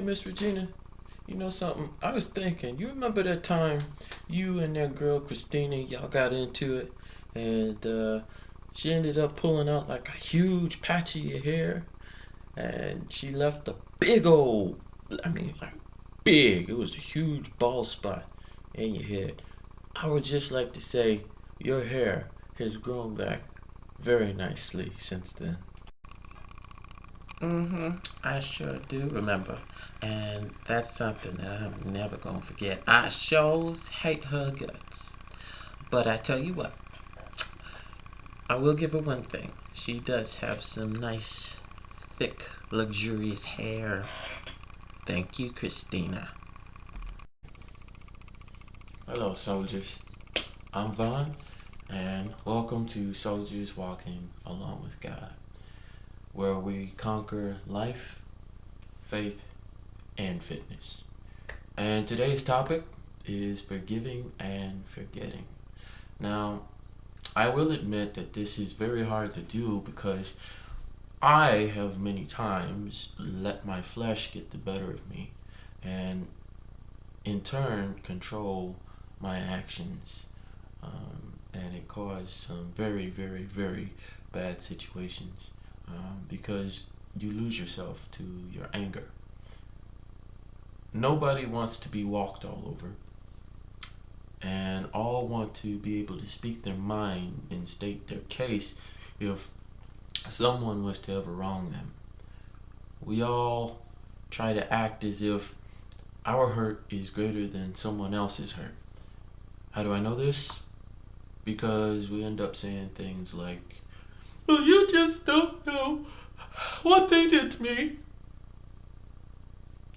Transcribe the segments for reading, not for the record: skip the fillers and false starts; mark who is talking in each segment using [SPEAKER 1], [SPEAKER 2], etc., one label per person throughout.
[SPEAKER 1] Miss Regina, you know something? I was thinking, you remember that time you and that girl Christina, y'all got into it, and she ended up pulling out like a huge patch of your hair, and she left a big old, I mean, like big. It was a huge bald spot in your head. I would just like to say your hair has grown back very nicely since then. I sure do remember. And that's something that I'm never gonna forget. I shows hate her guts. But I tell you what, I will give her one thing. She does have some nice, thick, luxurious hair. Thank you, Christina. Hello, soldiers. I'm Vaughn, and welcome to Soldiers Walking Along with God, where we conquer life, faith, and fitness. And today's topic is forgiving and forgetting. Now, I will admit that this is very hard to do because I have many times let my flesh get the better of me and in turn control my actions. And it caused some very, very, very bad situations because you lose yourself to your anger. Nobody wants to be walked all over, and all want to be able to speak their mind and state their case if someone was to ever wrong them. We all try to act as if our hurt is greater than someone else's hurt. How do I know this? Because we end up saying things like, well, you just don't know what they did to me.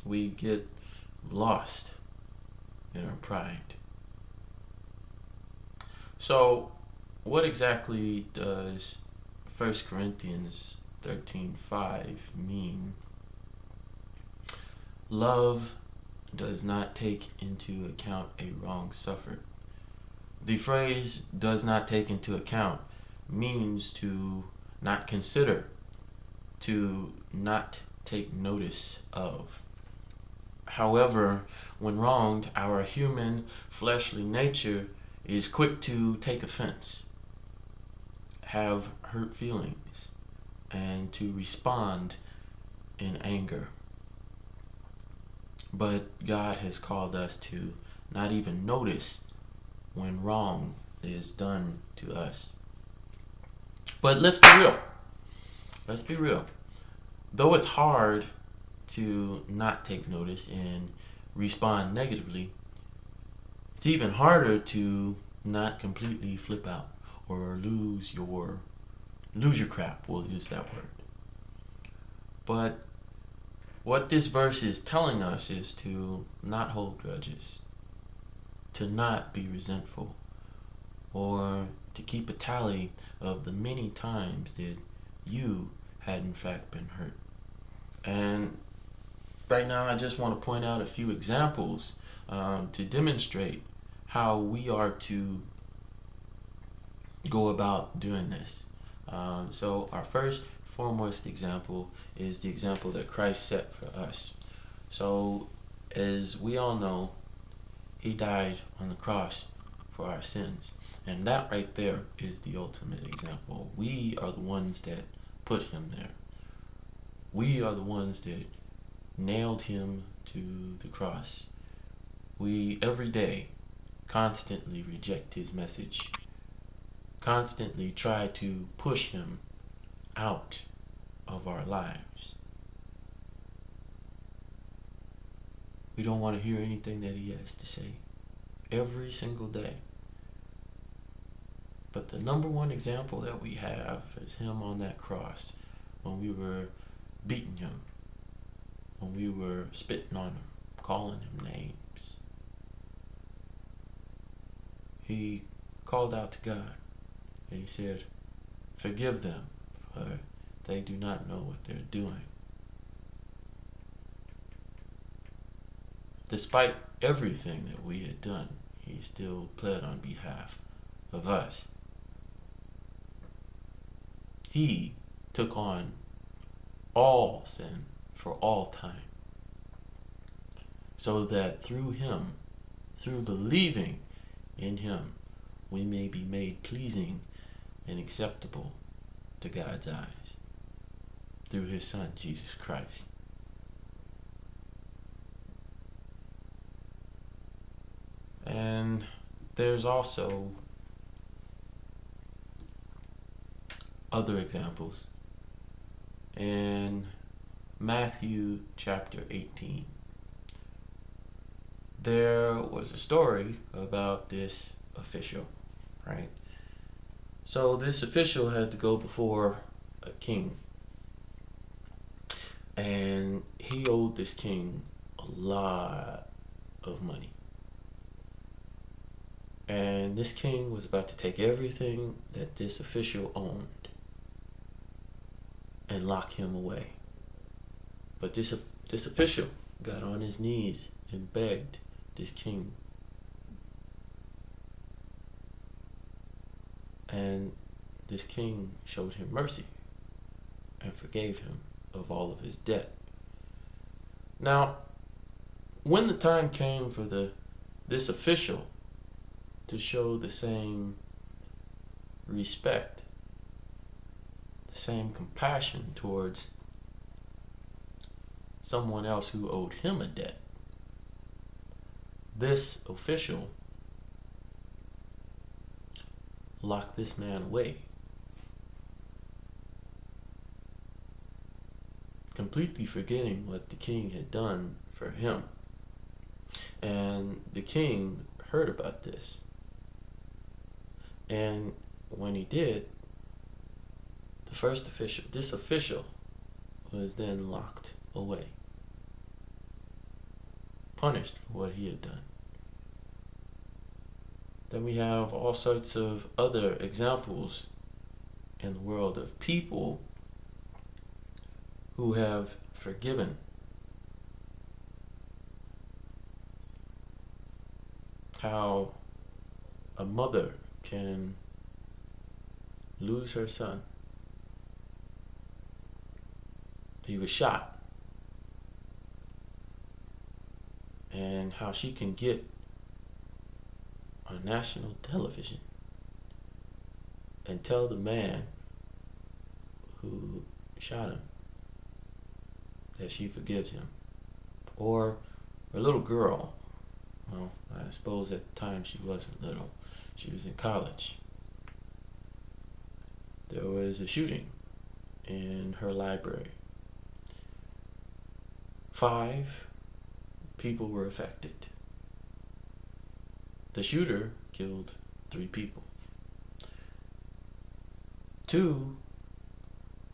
[SPEAKER 1] We get lost in our pride. So, what exactly does 1 Corinthians 13:5 mean? Love does not take into account a wrong suffered. The phrase does not take into account means to not consider, to not take notice of. However, when wronged, our human fleshly nature is quick to take offense, have hurt feelings, and to respond in anger. But God has called us to not even notice when wrong is done to us. But let's be real. Let's be real. Though it's hard to not take notice and respond negatively, it's even harder to not completely flip out or lose your crap. We'll use that word. But what this verse is telling us is to not hold grudges, to not be resentful, or to keep a tally of the many times that you had in fact been hurt. And right now I just want to point out a few examples to demonstrate how we are to go about doing this. So our first foremost example is the example that Christ set for us. So as we all know, he died on the cross for our sins. And that right there is the ultimate example. We are the ones that put him there. We are the ones that nailed him to the cross. We every day constantly reject his message, constantly try to push him out of our lives. We don't want to hear anything that he has to say every single day. But the number one example that we have is him on that cross when we were beating him, when we were spitting on him, calling him names. He called out to God and he said, "Forgive them, for they do not know what they're doing." Despite everything that we had done, he still pled on behalf of us. He took on all sin for all time. so that through him, through believing in him, we may be made pleasing and acceptable to God's eyes through his Son, Jesus Christ. And there's also other examples in Matthew chapter 18. There was a story about this official, right? So this official had to go before a king, and he owed this king a lot of money. And this king was about to take everything that this official owned and lock him away. But this official got on his knees and begged this king. And this king showed him mercy and forgave him of all of his debt. Now, when the time came for this official to show the same respect, the same compassion towards someone else who owed him a debt, this official locked this man away, completely forgetting what the king had done for him. And the king heard about this. And when he did, this official was then locked away, punished for what he had done. Then we have all sorts of other examples in the world of people who have forgiven. How a mother can lose her son. He was shot. And how she can get on national television and tell the man who shot him that she forgives him. Or a little girl, well, I suppose at the time she wasn't little, she was in college. There was a shooting in her library. 5 people were affected. The shooter killed 3 people. 2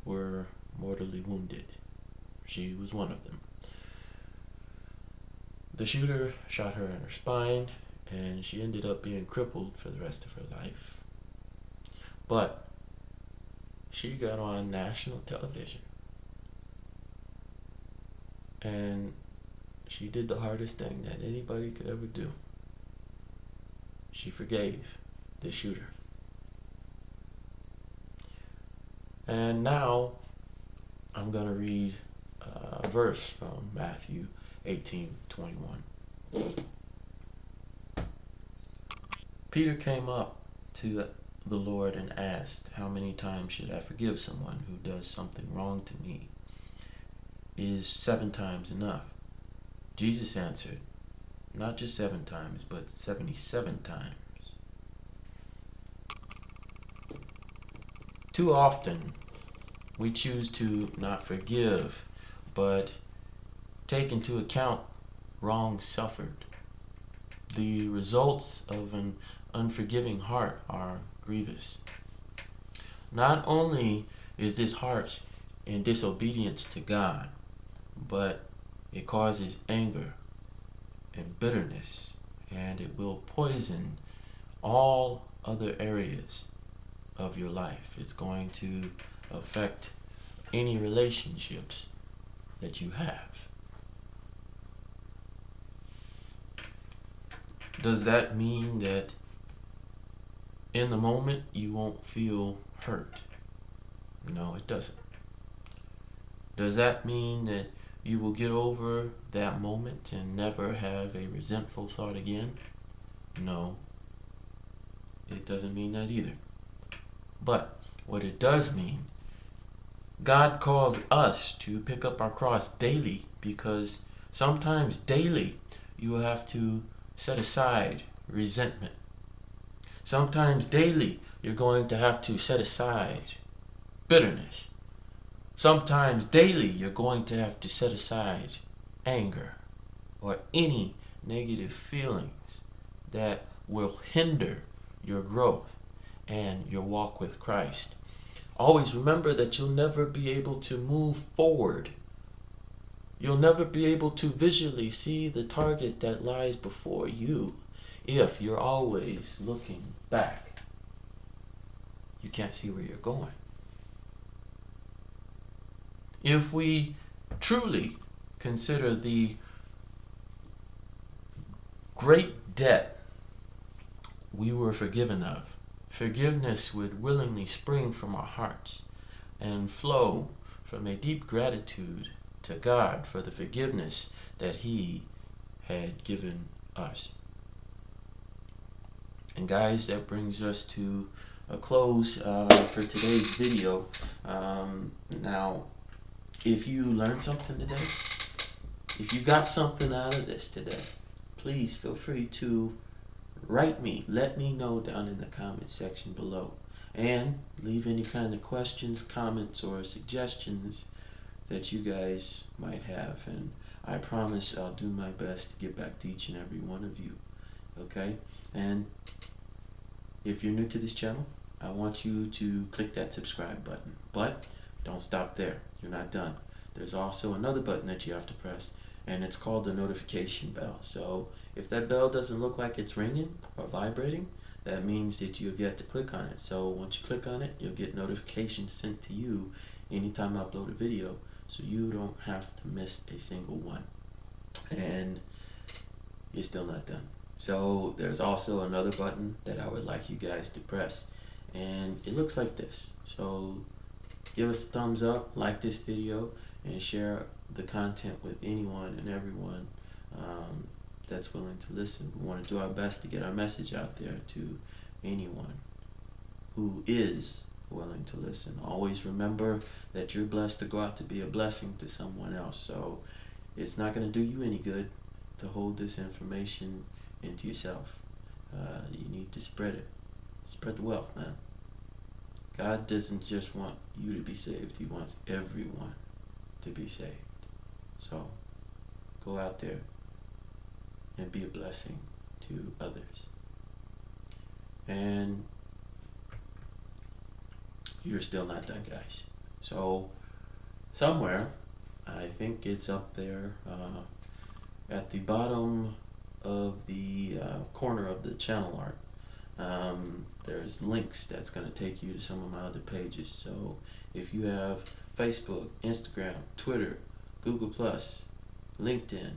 [SPEAKER 1] were mortally wounded. She was one of them. The shooter shot her in her spine, and she ended up being crippled for the rest of her life. But she got on national television, and she did the hardest thing that anybody could ever do. She forgave the shooter. And now I'm going to read a verse from Matthew 18:21. Peter came up to the Lord and asked, "How many times should I forgive someone who does something wrong to me? Is 7 times enough?" Jesus answered, "Not just 7 times, but 77 times." Too often, we choose to not forgive, but take into account wrongs suffered. The results of an unforgiving heart are grievous. Not only is this heart in disobedience to God, but it causes anger and bitterness, and it will poison all other areas of your life. It's going to affect any relationships that you have. Does that mean that in the moment you won't feel hurt? No, it doesn't. Does that mean that you will get over that moment and never have a resentful thought again? No, it doesn't mean that either. But what it does mean, God calls us to pick up our cross daily, because sometimes daily you will have to set aside resentment. Sometimes daily you're going to have to set aside bitterness. Sometimes daily you're going to have to set aside anger or any negative feelings that will hinder your growth and your walk with Christ. Always remember that you'll never be able to move forward. You'll never be able to visually see the target that lies before you if you're always looking back. You can't see where you're going. If we truly consider the great debt we were forgiven of, forgiveness would willingly spring from our hearts and flow from a deep gratitude to God for the forgiveness that He had given us. And guys, that brings us to a close for today's video. Now, if you learned something today, if you got something out of this today, please feel free to write me. Let me know down in the comment section below. And leave any kind of questions, comments, or suggestions that you guys might have. And I promise I'll do my best to get back to each and every one of you. Okay? And if you're new to this channel, I want you to click that subscribe button. But don't stop there. You're not done. There's also another button that you have to press, and it's called the notification bell. So if that bell doesn't look like it's ringing or vibrating, that means that you have yet to click on it. So once you click on it, you'll get notifications sent to you anytime I upload a video, so you don't have to miss a single one. And you're still not done. So there's also another button that I would like you guys to press, and it looks like this. So give us a thumbs up, like this video, and share the content with anyone and everyone that's willing to listen. We want to do our best to get our message out there to anyone who is willing to listen. Always remember that you're blessed to go out to be a blessing to someone else. So it's not going to do you any good to hold this information into yourself. You need to spread it. Spread the wealth, man. God doesn't just want you to be saved. He wants everyone to be saved. So go out there and be a blessing to others. And you're still not done, guys. So somewhere, I think it's up there at the bottom of the corner of the channel art, there's links that's going to take you to some of my other pages. So if you have Facebook, Instagram, Twitter, Google+, LinkedIn,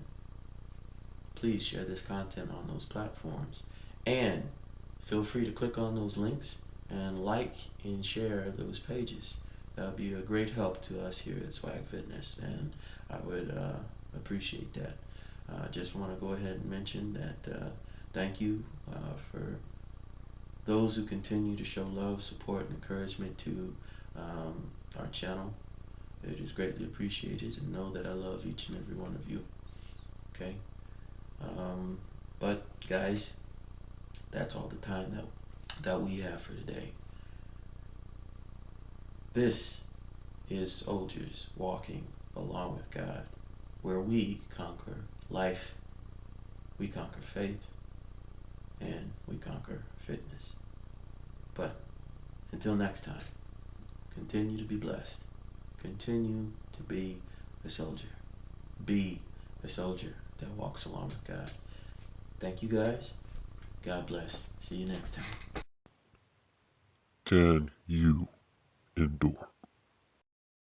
[SPEAKER 1] please share this content on those platforms. And feel free to click on those links and like and share those pages. That would be a great help to us here at Swag Fitness, and I would appreciate that. I just want to go ahead and mention that thank you for those who continue to show love, support, and encouragement to our channel. It is greatly appreciated, and know that I love each and every one of you. Okay? But guys, that's all the time that we have for today. This is soldiers walking along with God, where we conquer life, we conquer faith, and we conquer fitness. But until next time, continue to be blessed. Continue to be a soldier. Be a soldier that walks along with God. Thank you, guys. God bless. See you next time.
[SPEAKER 2] Can you endure?